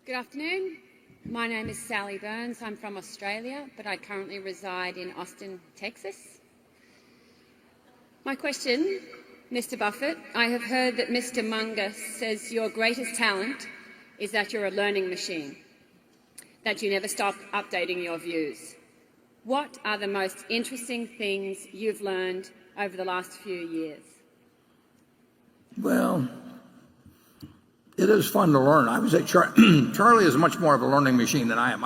Good afternoon. My name is Sally Burns. I'm from Australia, but I currently reside in Austin, Texas. My question, Mr. Buffett, I have heard that Mr. Munger says your greatest talent is that you're a learning machine, that you never stop updating your views. What are the most interesting things you've learned over the last few years? Well, it is fun to learn. I would say Charlie is much more of a learning machine than I am.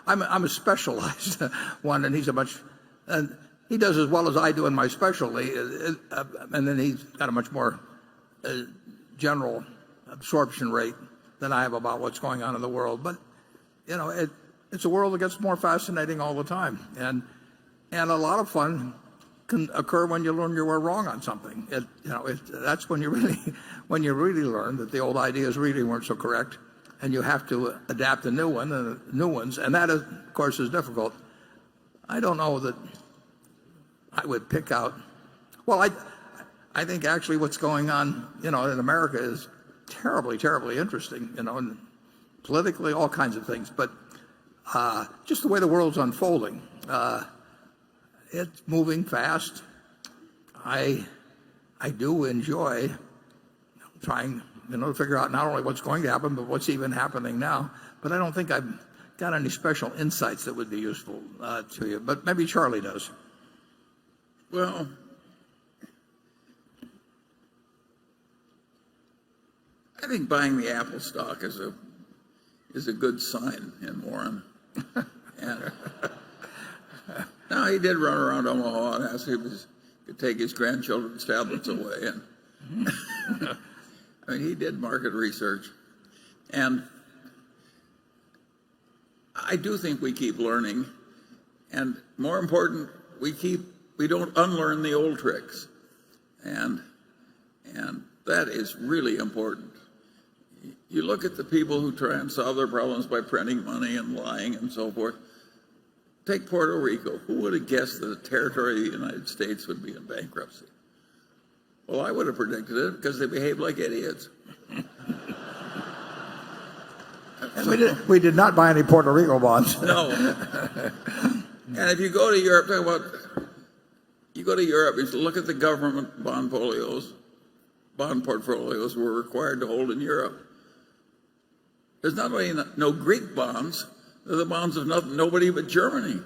I'm a specialized one, and he does as well as I do in my specialty, and then he's got a much more general absorption rate than I have about what's going on in the world. But it's a world that gets more fascinating all the time, and a lot of fun can occur when you learn you were wrong on something. That's when you really learn that the old ideas really weren't so correct, and you have to adapt a new ones, and that of course is difficult. I don't know that I would pick out. Well, I think actually what's going on, in America is terribly, terribly interesting. And politically, all kinds of things, but just the way the world's unfolding. It's moving fast. I do enjoy trying, to figure out not only what's going to happen, but what's even happening now. But I don't think I've got any special insights that would be useful to you. But maybe Charlie does. Well, I think buying the Apple stock is a good sign in Warren. And now he did run around Omaha and ask if he could take his grandchildren's tablets away. And I mean, he did market research, and I do think we keep learning, and more important, we don't unlearn the old tricks, and that is really important. You look at the people who try and solve their problems by printing money and lying and so forth. Take Puerto Rico. Who would have guessed that a territory of the United States would be in bankruptcy? Well, I would have predicted it because they behaved like idiots. And we did not buy any Puerto Rico bonds. No. And if you go to Europe, you look at the government bond portfolios we're required to hold in Europe. There's not only no Greek bonds, they're the bonds of nobody but Germany.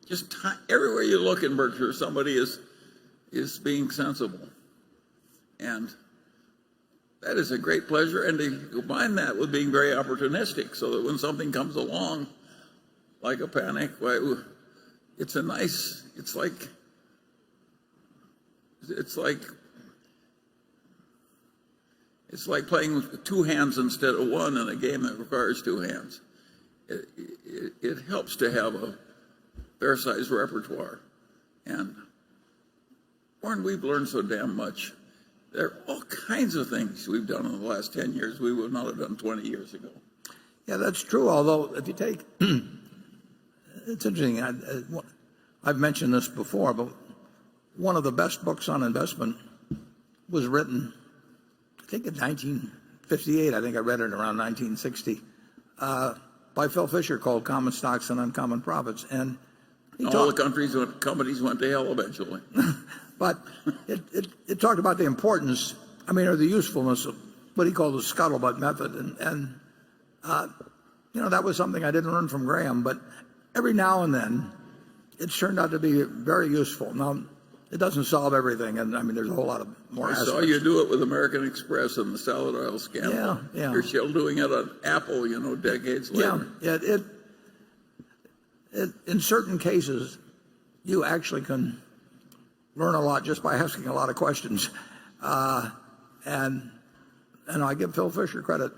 Just everywhere you look in Berkshire, somebody is being sensible. And that is a great pleasure. And to combine that with being very opportunistic, so that when something comes along, like a panic, it's like playing with two hands instead of one in a game that requires two hands. It helps to have a fair-sized repertoire. And, Warren, we've learned so damn much. There are all kinds of things we've done in the last 10 years we would not have done 20 years ago. Yeah, that's true, although if you take, it's interesting, I've mentioned this before, but one of the best books on investment was written, I think in 1958, I think I read it around 1960, by Phil Fisher, called Common Stocks and Uncommon Profits. And all the companies went to hell eventually. But it talked about the importance, or the usefulness of what he called the scuttlebutt method. And that was something I didn't learn from Graham, but every now and then it's turned out to be very useful. Now, it doesn't solve everything, and there's a whole lot of more aspects. I saw you do it with American Express and the salad oil scandal. Yeah. You're still doing it on Apple, decades later. Yeah, it in certain cases, you actually can learn a lot just by asking a lot of questions. And I give Phil Fisher credit.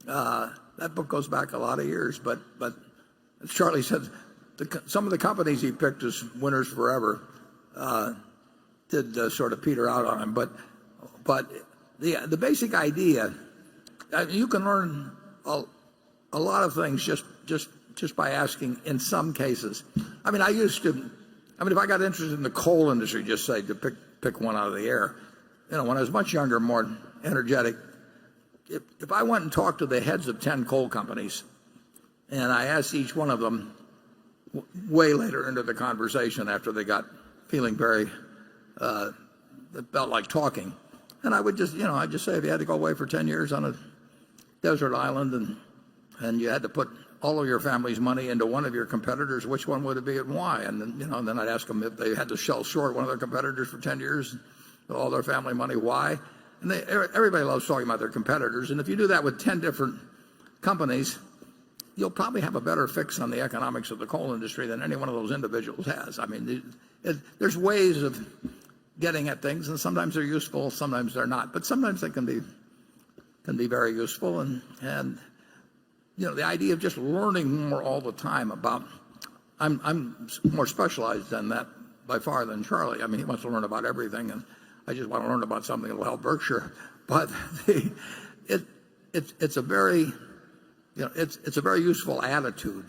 That book goes back a lot of years, but as Charlie said, some of the companies he picked as winners forever did sort of peter out on him, but the basic idea, you can learn a lot of things just by asking. In some cases, I used to, if I got interested in the coal industry, just say, to pick one out of the air, when I was much younger, more energetic, if I went and talked to the heads of 10 coal companies, and I asked each one of them way later into the conversation after they got feeling very, it felt like talking, and I would just, I'd just say, if you had to go away for 10 years on a desert island and you had to put all of your family's money into one of your competitors, which one would it be and why? And then, then I'd ask them if they had to sell short one of their competitors for 10 years with all their family money, why? And everybody loves talking about their competitors. And if you do that with 10 different companies, you'll probably have a better fix on the economics of the coal industry than any one of those individuals has. I mean, there's ways of getting at things, and sometimes they're useful, sometimes they're not. But sometimes they can be very useful. And the idea of just learning more all the time about, I'm more specialized than that by far than Charlie. I mean, he wants to learn about everything, and I just want to learn about something that will help Berkshire. But it's a very it's a very useful attitude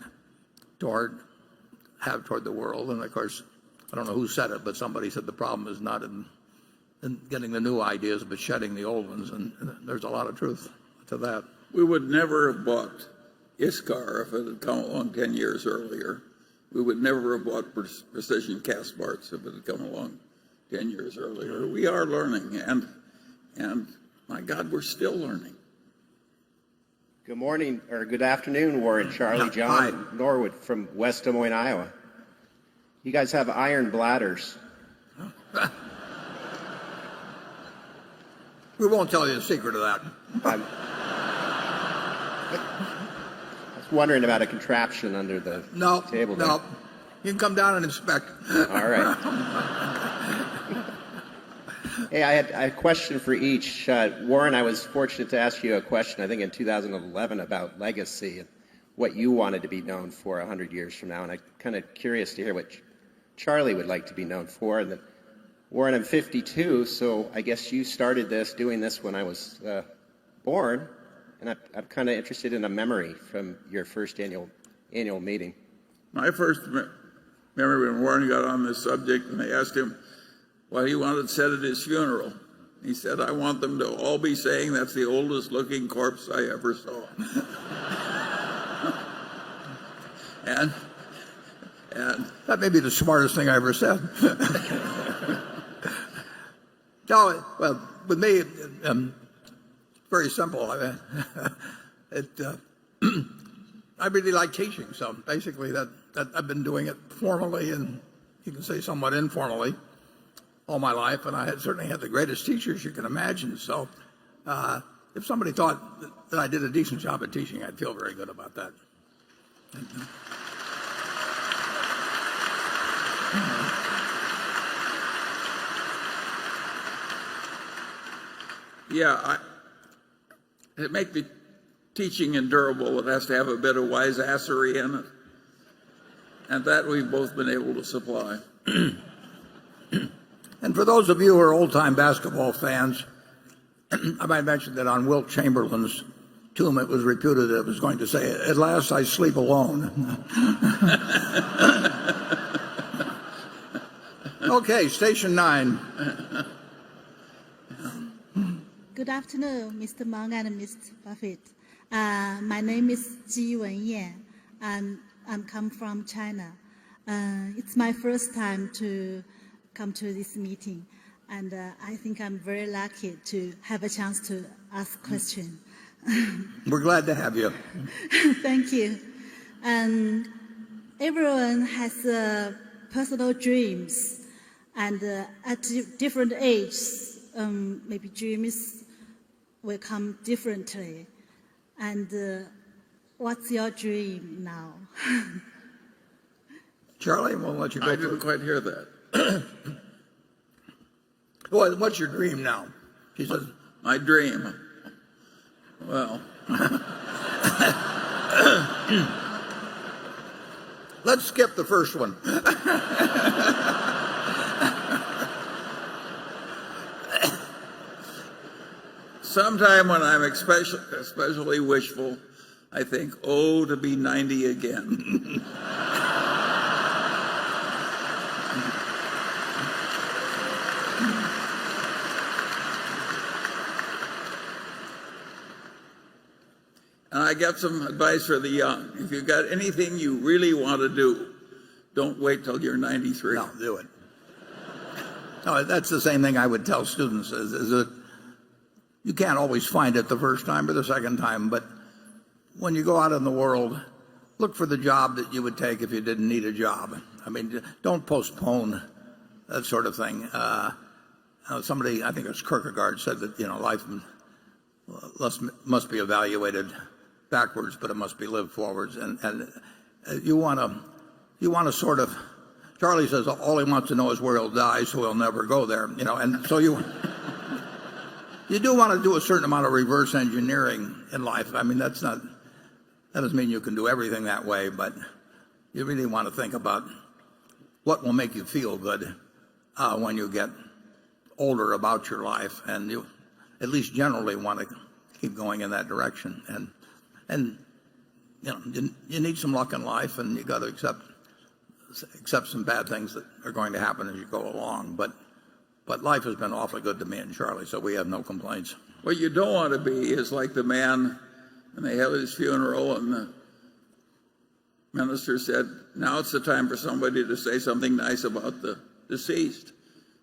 toward the world. And of course, I don't know who said it, but somebody said the problem is not in getting the new ideas, but shedding the old ones. And there's a lot of truth to that. We would never have bought ISCAR if it had come along 10 years earlier. We would never have bought precision cast parts if it had come along 10 years earlier. We are learning, and my God, we're still learning. Good morning, or good afternoon, Warren, Charlie, John, Hi. Norwood from West Des Moines, Iowa. You guys have iron bladders. We won't tell you the secret of that. I was wondering about a contraption under the table there. No. You can come down and inspect. All right. Hey, I had a question for each. Warren, I was fortunate to ask you a question, I think in 2011, about legacy and what you wanted to be known for 100 years from now. And I'm kind of curious to hear what Charlie would like to be known for. And Warren, I'm 52, so I guess you started doing this when I was born. And I'm kind of interested in a memory from your first annual meeting. My first memory when Warren got on this subject, and they asked him what he wanted said at his funeral. He said, I want them to all be saying that's the oldest looking corpse I ever saw. and That may be the smartest thing I ever said. No, well, with me, very simple. I really like teaching, so basically that I've been doing it formally, and you can say somewhat informally, all my life, and I certainly had the greatest teachers you can imagine. So if somebody thought that I did a decent job at teaching, I'd feel very good about that. Yeah, to make the teaching endurable, it has to have a bit of wiseassery in it. And that we've both been able to supply. And for those of you who are old-time basketball fans, I might mention that on Wilt Chamberlain's tomb it was reputed that it was going to say, "At last I sleep alone." Okay, station 9. Good afternoon, Mr. Munger and Mr. Buffett. My name is Ji Wenyan, and I'm come from China. It's my first time to come to this meeting, and I think I'm very lucky to have a chance to ask questions. We're glad to have you. Thank you. And everyone has personal dreams, and at different ages, maybe dreams will come differently. And what's your dream now? Charlie, we'll let you go. I didn't quite hear that. Well, what's your dream now? She says, My dream. Well, let's skip the first one. sometime when I'm especially wishful, I think, oh, to be 90 again. And I got some advice for the young. If you've got anything you really want to do, don't wait till you're 93. No, do it. No, that's the same thing I would tell students is that you can't always find it the first time or the second time, but when you go out in the world, look for the job that you would take if you didn't need a job. I mean, don't postpone that sort of thing. Somebody, I think it was Kierkegaard, said that life must be evaluated backwards, but it must be lived forwards. And you want to sort of. Charlie says all he wants to know is where he'll die, so he'll never go there. And so you do want to do a certain amount of reverse engineering in life. I mean, that doesn't mean you can do everything that way, but you really want to think about what will make you feel good when you get older about your life, and you at least generally want to keep going in that direction. And you need some luck in life, and you got to accept some bad things that are going to happen as you go along. But life has been awfully good to me and Charlie, so we have no complaints. What you don't want to be is like the man when they held his funeral and the minister said, now it's the time for somebody to say something nice about the deceased.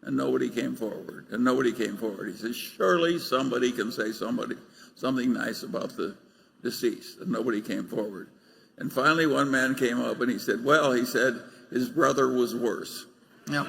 And nobody came forward. He said, surely somebody can say something nice about the deceased. And nobody came forward. And finally one man came up and he said, his brother was worse. Yeah.